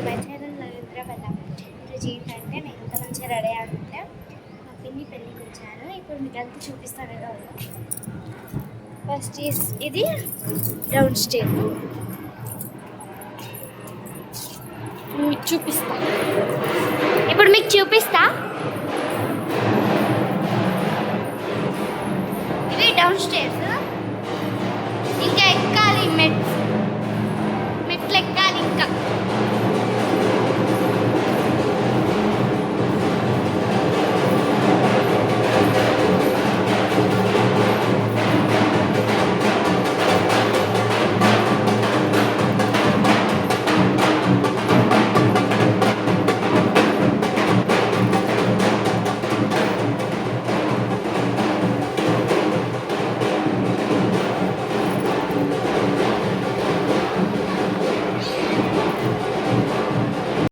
My channel Narendra వల్ల. ఈరోజు ఏంటంటే నేను ఇంత మంచిగా రెడీ అంటే మా పిన్ని పెళ్ళికి వచ్చాను. ఇప్పుడు మీకు అంతా చూపిస్తాను కదా. ఫస్ట్ ఇది రౌండ్ స్టేప్ మీకు చూపిస్తా. ఇప్పుడు మీకు చూపిస్తా.